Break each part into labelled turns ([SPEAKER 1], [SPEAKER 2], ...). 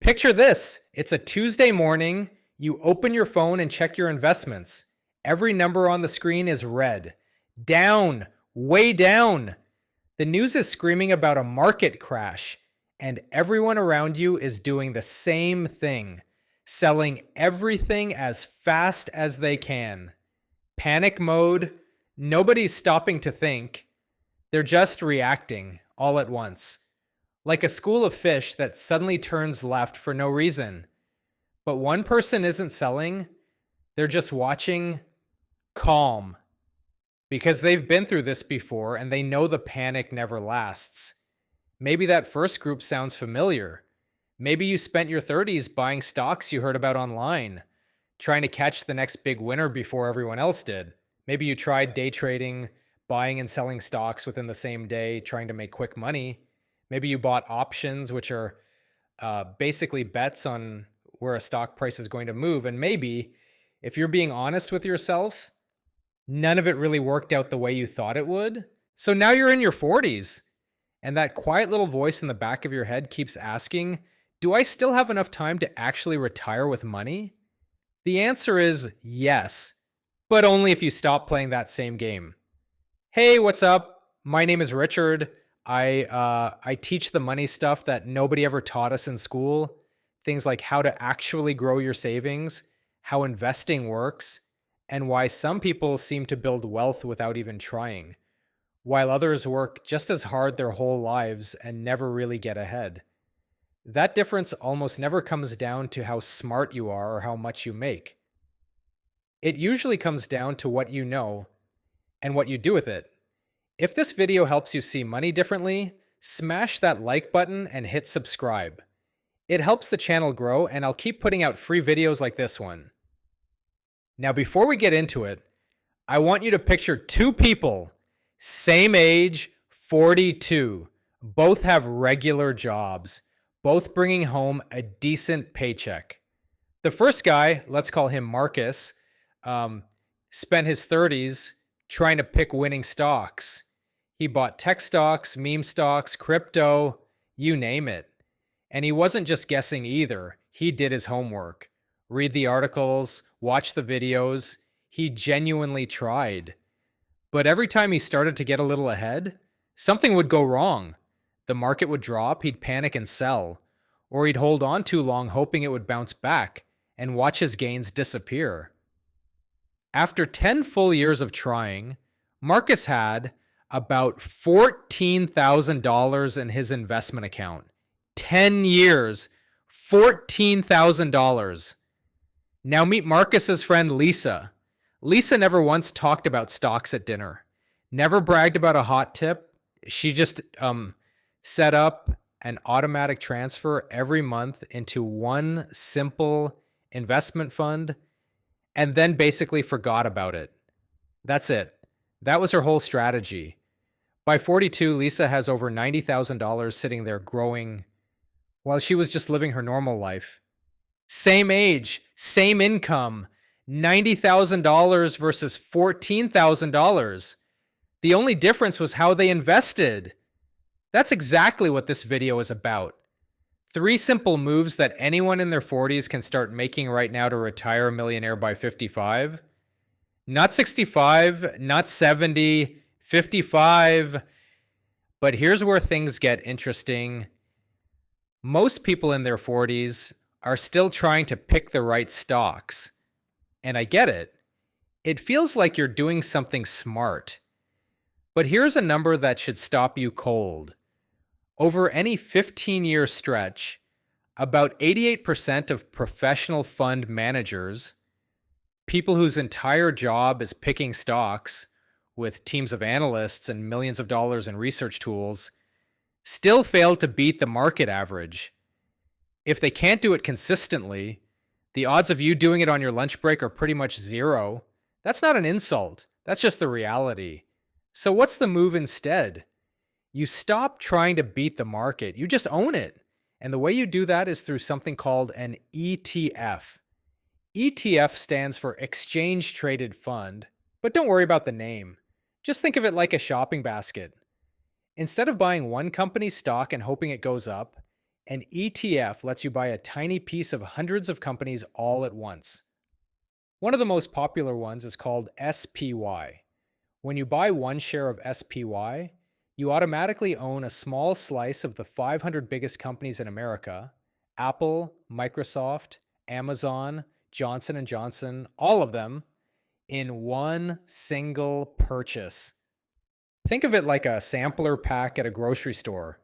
[SPEAKER 1] Picture this. It's a Tuesday morning. You open your phone and check your investments. Every number on the screen is red. Down, way down. The news is screaming about a market crash, and everyone around you is doing the same thing, selling everything as fast as they can. Panic mode. Nobody's stopping to think. They're just reacting all at once, like a school of fish that suddenly turns left for no reason. But one person isn't selling, they're just watching, calm, because they've been through this before and they know the panic never lasts. Maybe that first group sounds familiar. Maybe you spent your 30s buying stocks you heard about online, trying to catch the next big winner before everyone else did. Maybe you tried day trading, buying and selling stocks within the same day, trying to make quick money. Maybe you bought options, which are basically bets on where a stock price is going to move. And maybe, if you're being honest with yourself, none of it really worked out the way you thought it would. So now you're in your 40s, and that quiet little voice in the back of your head keeps asking, do I still have enough time to actually retire with money? The answer is yes, but only if you stop playing that same game. Hey, what's up? My name is Richard. I teach the money stuff that nobody ever taught us in school. Things like how to actually grow your savings, how investing works, and why some people seem to build wealth without even trying, while others work just as hard their whole lives and never really get ahead. That difference almost never comes down to how smart you are or how much you make. It usually comes down to what you know and what you do with it. If this video helps you see money differently, smash that like button and hit subscribe. It helps the channel grow, and I'll keep putting out free videos like this one. Now, before we get into it, I want you to picture two people, same age, 42, both have regular jobs, both bringing home a decent paycheck. The first guy, let's call him Marcus, spent his 30s trying to pick winning stocks. He bought tech stocks, meme stocks, crypto, you name it. And he wasn't just guessing either. He did his homework. Read the articles, watch the videos. He genuinely tried. But every time he started to get a little ahead, something would go wrong. The market would drop, he'd panic and sell. Or he'd hold on too long hoping it would bounce back and watch his gains disappear. After 10 full years of trying, Marcus had about $14,000 in his investment account. 10 years, $14,000. Now meet Marcus's friend Lisa. Lisa never once talked about stocks at dinner, never bragged about a hot tip. She just set up an automatic transfer every month into one simple investment fund and then basically forgot about it. That's it. That was her whole strategy. By 42, Lisa has over $90,000 sitting there growing while she was just living her normal life. Same age, same income, $90,000 versus $14,000. The only difference was how they invested. That's exactly what this video is about. 3 simple moves that anyone in their 40s can start making right now to retire a millionaire by 55. Not 65, not 70, 55. But here's where things get interesting. Most people in their 40s are still trying to pick the right stocks. And I get it. It feels like you're doing something smart. But here's a number that should stop you cold. Over any 15-year stretch, about 88% of professional fund managers, people whose entire job is picking stocks with teams of analysts and millions of dollars in research tools, still fail to beat the market average. If they can't do it consistently, the odds of you doing it on your lunch break are pretty much zero. That's not an insult. That's just the reality. So what's the move instead? You stop trying to beat the market. You just own it. And the way you do that is through something called an ETF. ETF stands for Exchange Traded Fund, but don't worry about the name. Just think of it like a shopping basket. Instead of buying one company's stock and hoping it goes up, An ETF lets you buy a tiny piece of hundreds of companies all at once. One of the most popular ones is called SPY. When you buy one share of SPY, you automatically own a small slice of the 500 biggest companies in America: Apple, Microsoft, Amazon, Johnson and Johnson, all of them in one single purchase. Think of it like a sampler pack at a grocery store.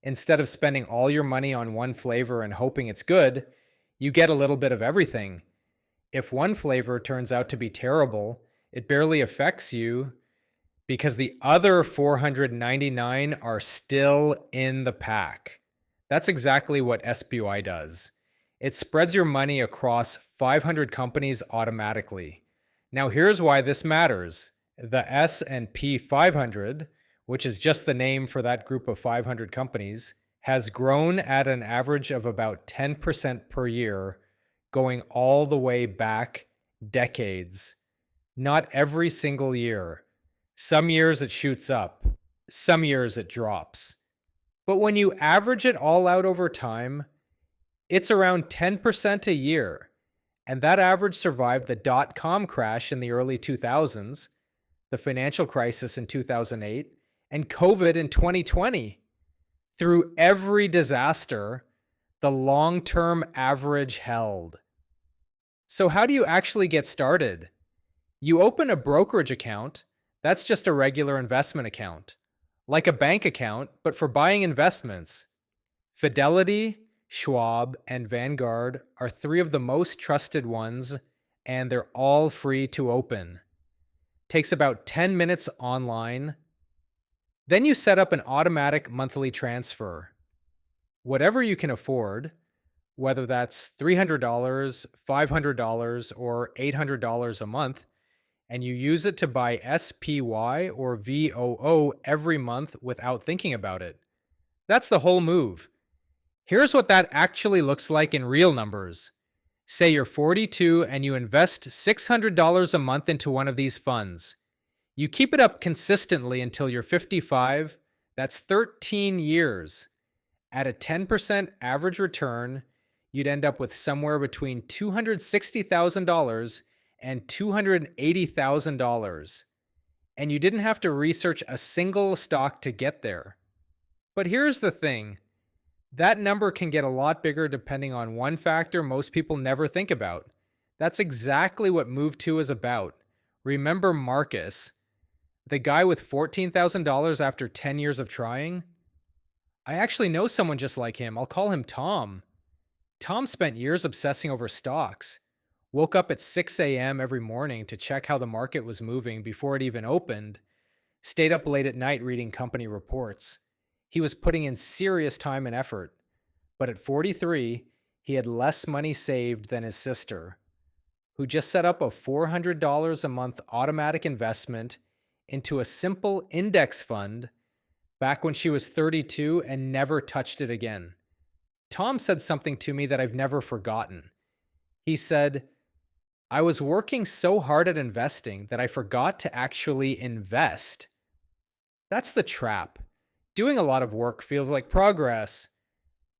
[SPEAKER 1] Instead of spending all your money on one flavor and hoping it's good, you get a little bit of everything. If one flavor turns out to be terrible, it barely affects you because the other 499 are still in the pack. That's exactly what SPY does. It spreads your money across 500 companies automatically. Now here's why this matters. The S&P 500, which is just the name for that group of 500 companies, has grown at an average of about 10% per year, going all the way back decades. Not every single year. Some years it shoots up, some years it drops. But when you average it all out over time, it's around 10% a year. And that average survived the dot-com crash in the early 2000s, the financial crisis in 2008, and COVID in 2020. Through every disaster, the long-term average held. So how do you actually get started? You open a brokerage account. That's just a regular investment account, like a bank account, but for buying investments. Fidelity, Schwab, and Vanguard are three of the most trusted ones, and they're all free to open. Takes about 10 minutes online. Then you set up an automatic monthly transfer. Whatever you can afford, whether that's $300, $500, or $800 a month, and you use it to buy SPY or VOO every month without thinking about it. That's the whole move. Here's what that actually looks like in real numbers. Say you're 42 and you invest $600 a month into one of these funds. You keep it up consistently until you're 55. That's 13 years. At a 10% average return, you'd end up with somewhere between $260,000 and $280,000. And you didn't have to research a single stock to get there. But here's the thing. That number can get a lot bigger depending on one factor most people never think about. That's exactly what Move 2 is about. Remember Marcus, the guy with $14,000 after 10 years of trying? I actually know someone just like him. I'll call him Tom. Tom spent years obsessing over stocks. Woke up at 6 a.m. every morning to check how the market was moving before it even opened. Stayed up late at night reading company reports. He was putting in serious time and effort. But at 43, he had less money saved than his sister, who just set up a $400 a month automatic investment into a simple index fund back when she was 32 and never touched it again. Tom said something to me that I've never forgotten. He said, "I was working so hard at investing that I forgot to actually invest." That's the trap. Doing a lot of work feels like progress,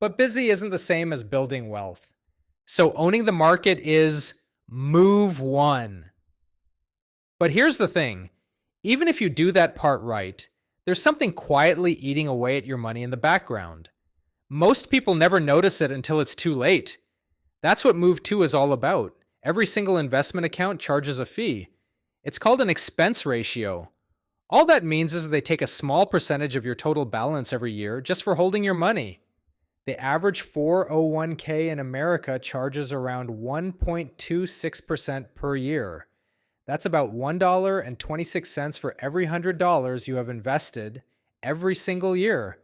[SPEAKER 1] but busy isn't the same as building wealth. So owning the market is move one. But here's the thing. Even if you do that part right, there's something quietly eating away at your money in the background. Most people never notice it until it's too late. That's what Move 2 is all about. Every single investment account charges a fee. It's called an expense ratio. All that means is they take a small percentage of your total balance every year just for holding your money. The average 401k in America charges around 1.26% per year. That's about $1.26 for every $100 you have invested every single year.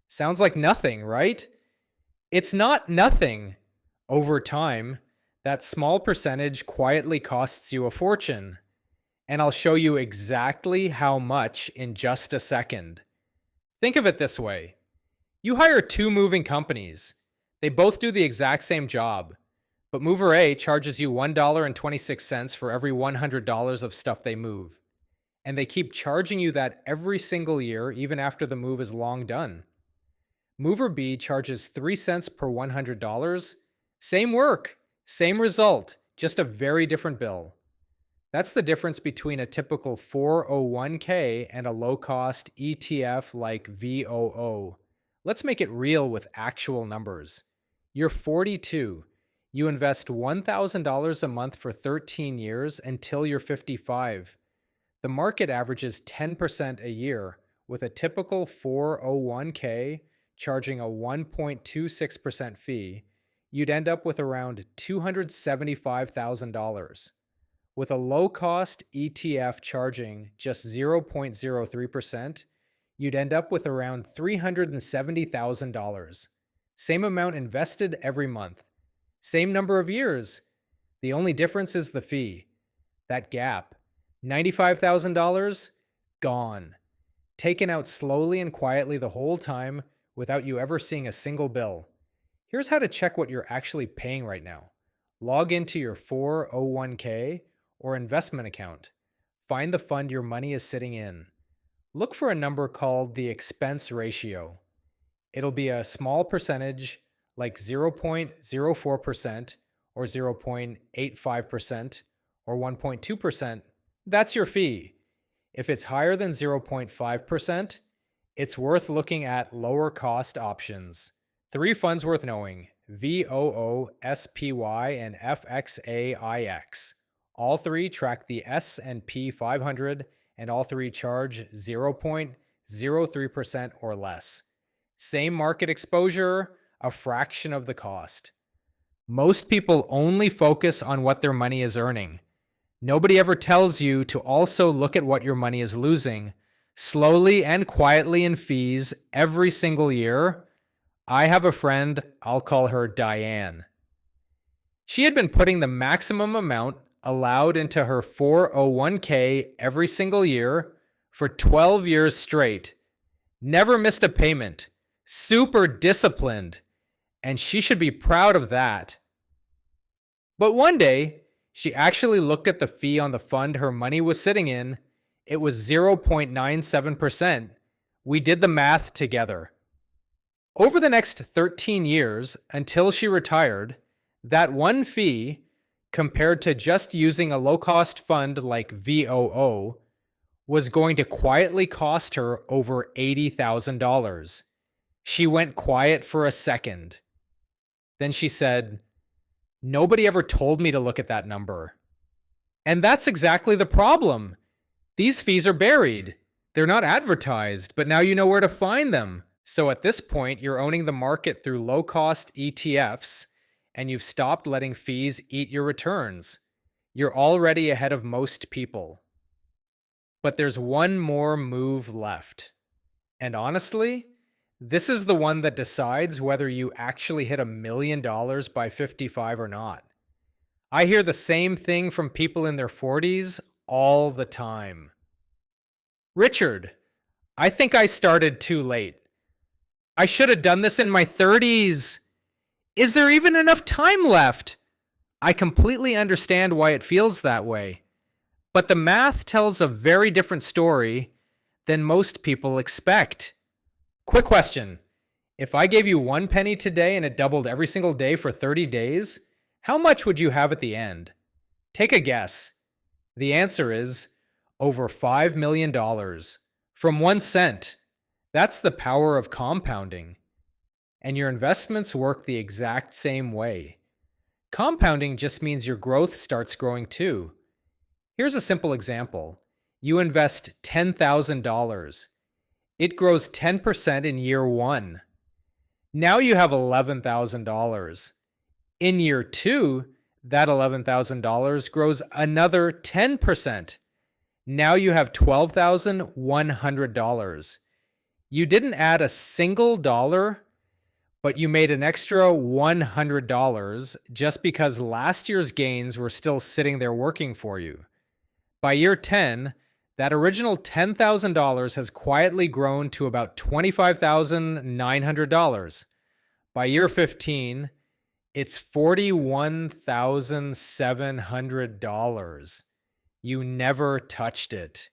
[SPEAKER 1] Sounds like nothing, right? It's not nothing. Over time, that small percentage quietly costs you a fortune. And I'll show you exactly how much in just a second. Think of it this way. You hire two moving companies. They both do the exact same job. But mover A charges you $1.26 for every $100 of stuff they move. And they keep charging you that every single year, even after the move is long done. Mover B charges 3 cents per $100. Same work, same result, just a very different bill. That's the difference between a typical 401k and a low cost ETF like VOO. Let's make it real with actual numbers. You're 42. You invest $1,000 a month for 13 years until you're 55. The market averages 10% a year, with a typical 401k charging a 1.26% fee. You'd end up with around $275,000. With a low cost ETF charging just 0.03%, you'd end up with around $370,000. Same amount invested every month. Same number of years. The only difference is the fee. That gap. $95,000? Gone. Taken out slowly and quietly the whole time without you ever seeing a single bill. Here's how to check what you're actually paying right now. Log into your 401k or investment account. Find the fund your money is sitting in. Look for a number called the expense ratio. It'll be a small percentage like 0.04% or 0.85% or 1.2%. That's your fee. If it's higher than 0.5%, it's worth looking at lower cost options. 3 funds worth knowing: VOO, SPY, and FXAIX. All 3 track the S&P 500, and all 3 charge 0.03% or less. Same market exposure, a fraction of the cost. Most people only focus on what their money is earning. Nobody ever tells you to also look at what your money is losing, slowly and quietly in fees every single year. I have a friend, I'll call her Diane. She had been putting the maximum amount allowed into her 401k every single year for 12 years straight. Never missed a payment. Super disciplined. And she should be proud of that. But one day, she actually looked at the fee on the fund her money was sitting in. It was 0.97%. We did the math together. Over the next 13 years, until she retired, that one fee, compared to just using a low-cost fund like VOO, was going to quietly cost her over $80,000. She went quiet for a second. Then she said, "Nobody ever told me to look at that number." And that's exactly the problem. These fees are buried. They're not advertised, but now you know where to find them. So at this point, you're owning the market through low-cost ETFs, and you've stopped letting fees eat your returns. You're already ahead of most people. But there's one more move left. And honestly, this is the one that decides whether you actually hit $1 million by 55 or not. I hear the same thing from people in their 40s all the time. "Richard, I think I started too late. I should have done this in my 30s. Is there even enough time left?" I completely understand why it feels that way. But the math tells a very different story than most people expect. Quick question. If I gave you 1 penny today and it doubled every single day for 30 days, how much would you have at the end? Take a guess. The answer is over $5 million from 1 cent. That's the power of compounding. And your investments work the exact same way. Compounding just means your growth starts growing too. Here's a simple example. You invest $10,000. It grows 10% in year 1. Now you have $11,000. In year 2, that $11,000 grows another 10%. Now you have $12,100. You didn't add a single dollar, but you made an extra $100 just because last year's gains were still sitting there working for you. By year 10, that original $10,000 has quietly grown to about $25,900. By year 15, it's $41,700. You never touched it.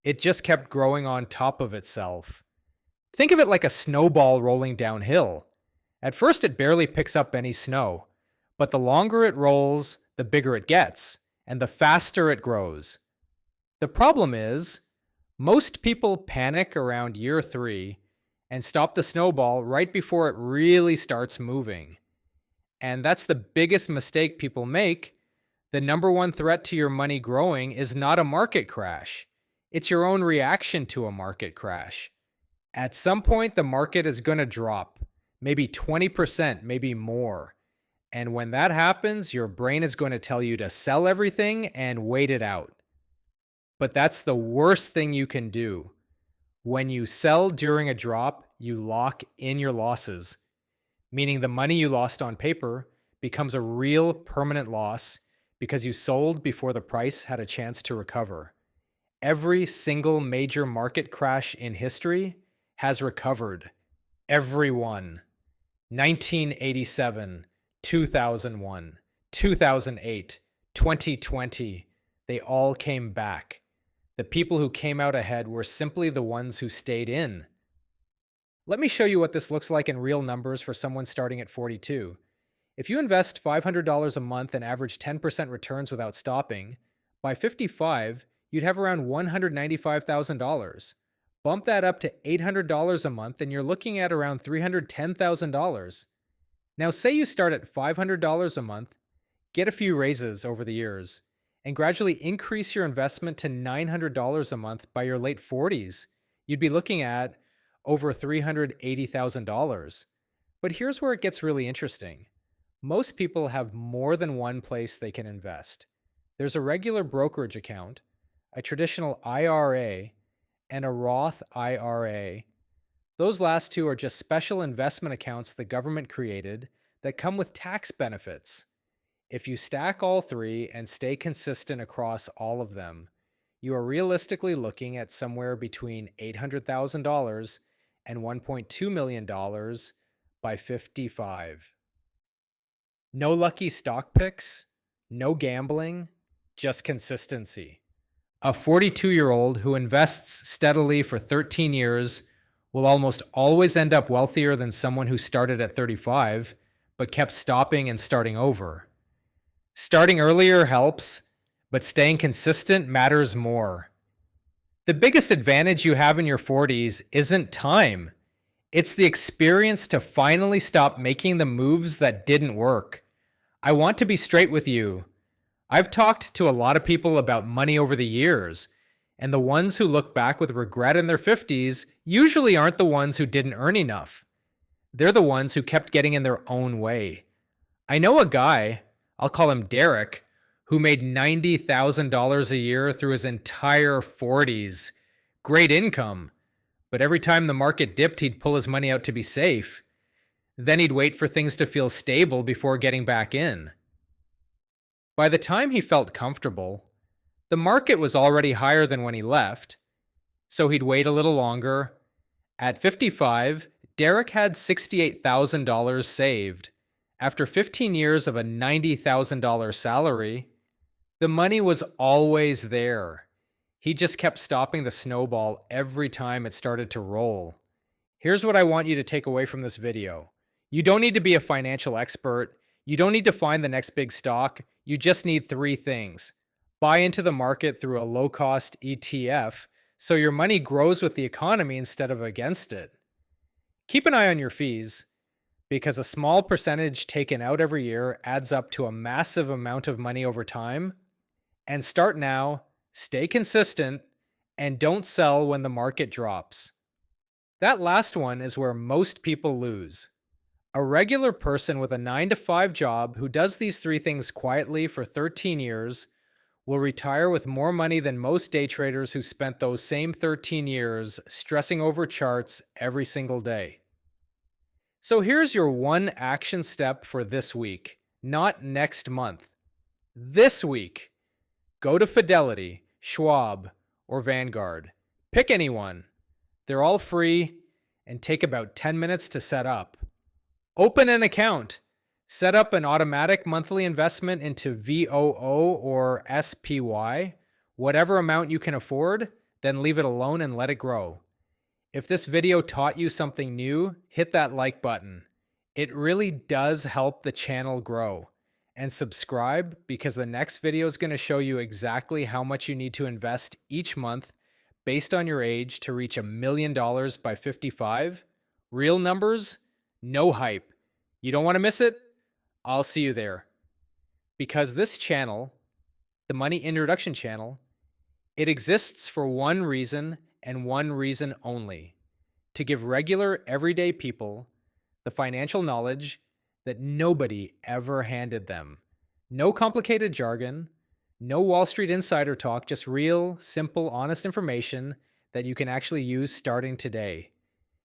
[SPEAKER 1] It just kept growing on top of itself. Think of it like a snowball rolling downhill. At first, it barely picks up any snow, but the longer it rolls, the bigger it gets, and the faster it grows. The problem is, most people panic around year 3 and stop the snowball right before it really starts moving. And that's the biggest mistake people make. The number one threat to your money growing is not a market crash. It's your own reaction to a market crash. At some point, the market is going to drop, maybe 20%, maybe more. And when that happens, your brain is going to tell you to sell everything and wait it out. But that's the worst thing you can do. When you sell during a drop, you lock in your losses, meaning the money you lost on paper becomes a real permanent loss because you sold before the price had a chance to recover. Every single major market crash in history has recovered. Every one. 1987, 2001, 2008, 2020, they all came back. The people who came out ahead were simply the ones who stayed in. Let me show you what this looks like in real numbers for someone starting at 42. If you invest $500 a month and average 10% returns without stopping, by 55, you'd have around $195,000. Bump that up to $800 a month and you're looking at around $310,000. Now say you start at $500 a month, get a few raises over the years, and gradually increase your investment to $900 a month by your late 40s. You'd be looking at over $380,000. But here's where it gets really interesting. Most people have more than one place they can invest. There's a regular brokerage account, a traditional IRA, and a Roth IRA. Those last two are just special investment accounts the government created that come with tax benefits. If you stack all three and stay consistent across all of them, you are realistically looking at somewhere between $800,000 and $1.2 million by 55. No lucky stock picks, no gambling, just consistency. A 42-year-old who invests steadily for 13 years will almost always end up wealthier than someone who started at 35 but kept stopping and starting over. Starting earlier helps, but staying consistent matters more. The biggest advantage you have in your 40s isn't time. It's the experience to finally stop making the moves that didn't work. I want to be straight with you. I've talked to a lot of people about money over the years, and the ones who look back with regret in their 50s usually aren't the ones who didn't earn enough. They're the ones who kept getting in their own way. I know a guy, I'll call him Derek, who made $90,000 a year through his entire 40s. Great income. But every time the market dipped, he'd pull his money out to be safe. Then he'd wait for things to feel stable before getting back in. By the time he felt comfortable, the market was already higher than when he left, so he'd wait a little longer. At 55, Derek had $68,000 saved. After 15 years of a $90,000 salary, the money was always there. He just kept stopping the snowball every time it started to roll. Here's what I want you to take away from this video. You don't need to be a financial expert. You don't need to find the next big stock. You just need three things. Buy into the market through a low-cost ETF so your money grows with the economy instead of against it. Keep an eye on your fees, because a small percentage taken out every year adds up to a massive amount of money over time. And start now, stay consistent, and don't sell when the market drops. That last one is where most people lose. A regular person with a 9-to-5 job who does these three things quietly for 13 years will retire with more money than most day traders who spent those same 13 years stressing over charts every single day. So here's your one action step for this week, not next month. This week, go to Fidelity, Schwab, or Vanguard. Pick anyone. They're all free and take about 10 minutes to set up. Open an account. Set up an automatic monthly investment into VOO or SPY, whatever amount you can afford, then leave it alone and let it grow. If this video taught you something new, hit that like button. It really does help the channel grow. And subscribe because the next video is going to show you exactly how much you need to invest each month based on your age to reach $1 million by 55. Real numbers, no hype. You don't want to miss it? I'll see you there. Because this channel, the Money Introduction channel, it exists for one reason and one reason only: to give regular, everyday people the financial knowledge that nobody ever handed them. No complicated jargon, no Wall Street insider talk, just real, simple, honest information that you can actually use starting today.